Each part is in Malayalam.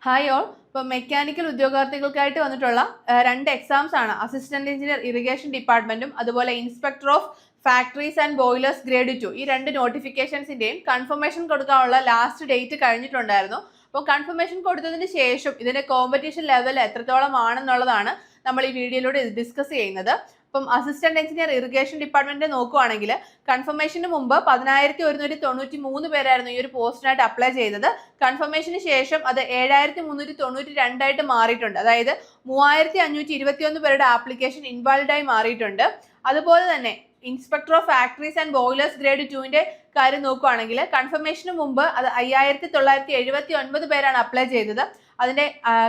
Hi all. ഇപ്പോൾ മെക്കാനിക്കൽ ഉദ്യോഗാർത്ഥികൾക്കായിട്ട് വന്നിട്ടുള്ള രണ്ട് എക്സാംസ് ആണ്. അസിസ്റ്റന്റ് എഞ്ചിനീയർ ഇറിഗേഷൻ ഡിപ്പാർട്ട്മെന്റും അതുപോലെ inspector of factories and boilers grade 2 ഈ രണ്ട് നോട്ടിഫിക്കേഷൻസിന്റെയും കൺഫർമേഷൻ കൊടുക്കാനുള്ള ലാസ്റ്റ് ഡേറ്റ് കഴിഞ്ഞിട്ടുണ്ടായിരുന്നു. അപ്പോൾ കൺഫർമേഷൻ കൊടുത്തതിന് ശേഷം ഇതിന്റെ കോമ്പറ്റീഷൻ ലെവൽ എത്രത്തോളം ആണെന്നുള്ളതാണ് നമ്മൾ ഈ വീഡിയോയിലൂടെ ഡിസ്കസ് ചെയ്യുന്നത്. അപ്പം അസിസ്റ്റന്റ് എഞ്ചിനീയർ ഇറിഗേഷൻ ഡിപ്പാർട്ട്മെന്റ് നോക്കുവാണെങ്കിൽ കൺഫർമേഷന് മുമ്പ് 10,193 പേരായിരുന്നു ഈ ഒരു പോസ്റ്റിനായിട്ട് അപ്ലൈ ചെയ്തത്. കൺഫർമേഷന് ശേഷം അത് 7,392 ആയിട്ട് മാറിയിട്ടുണ്ട്. അതായത് 3,521 പേരുടെ ആപ്ലിക്കേഷൻ ഇൻവാലിഡ് ആയി മാറിയിട്ടുണ്ട്. അതുപോലെ തന്നെ inspector of factories and boilers grade 2ന്റെ കാര്യം നോക്കുകയാണെങ്കിൽ കൺഫർമേഷന് മുമ്പ് അത് 5,979 പേരാണ് അപ്ലൈ ചെയ്തത്. അതിന്റെ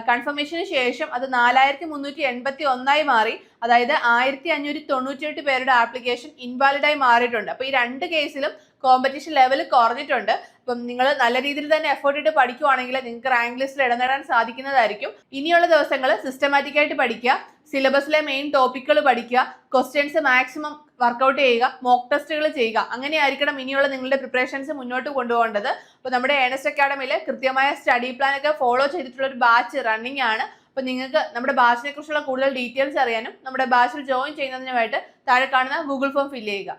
കൺഫർമേഷന് ശേഷം അത് 4,381 മാറി. അതായത് 1,598 പേരുടെ ആപ്ലിക്കേഷൻ ഇൻവാലിഡ് ആയി മാറിയിട്ടുണ്ട്. അപ്പൊ ഈ രണ്ട് കേസിലും കോമ്പറ്റീഷൻ ലെവൽ കുറഞ്ഞിട്ടുണ്ട്. അപ്പം നിങ്ങൾ നല്ല രീതിയിൽ തന്നെ എഫേർട്ട് ഇട്ട് പഠിക്കുവാണെങ്കിൽ നിങ്ങൾക്ക് റാങ്ക് ലിസ്റ്റിൽ ഇടം നേടാൻ സാധിക്കുന്നതായിരിക്കും. ഇനിയുള്ള ദിവസങ്ങൾ സിസ്റ്റമാറ്റിക് ആയിട്ട് പഠിക്കുക, സിലബസിലെ മെയിൻ ടോപ്പിക്കുകൾ പഠിക്കുക, ക്വസ്റ്റ്യൻസ് മാക്സിമം വർക്കൗട്ട് ചെയ്യുക, മോക്ക് ടെസ്റ്റുകൾ ചെയ്യുക. അങ്ങനെയായിരിക്കണം ഇനിയുള്ള നിങ്ങളുടെ പ്രിപ്പറേഷൻസ് മുന്നോട്ട് കൊണ്ടുപോകേണ്ടത്. അപ്പോൾ നമ്മുടെ ഏണസ്റ്റ് അക്കാഡമിയിൽ കൃത്യമായ സ്റ്റഡി പ്ലാൻ ഒക്കെ ഫോളോ ചെയ്തിട്ടുള്ള ഒരു ബാച്ച് റണ്ണിങ് ആണ്. അപ്പോൾ നിങ്ങൾക്ക് നമ്മുടെ ബാച്ചിനെ കുറിച്ചുള്ള കൂടുതൽ ഡീറ്റെയിൽസ് അറിയാനും നമ്മുടെ ബാച്ചിൽ ജോയിൻ ചെയ്യുന്നതിനുമായിട്ട് താഴെ കാണുന്ന ഗൂഗിൾ ഫോം ഫില്ല് ചെയ്യുക.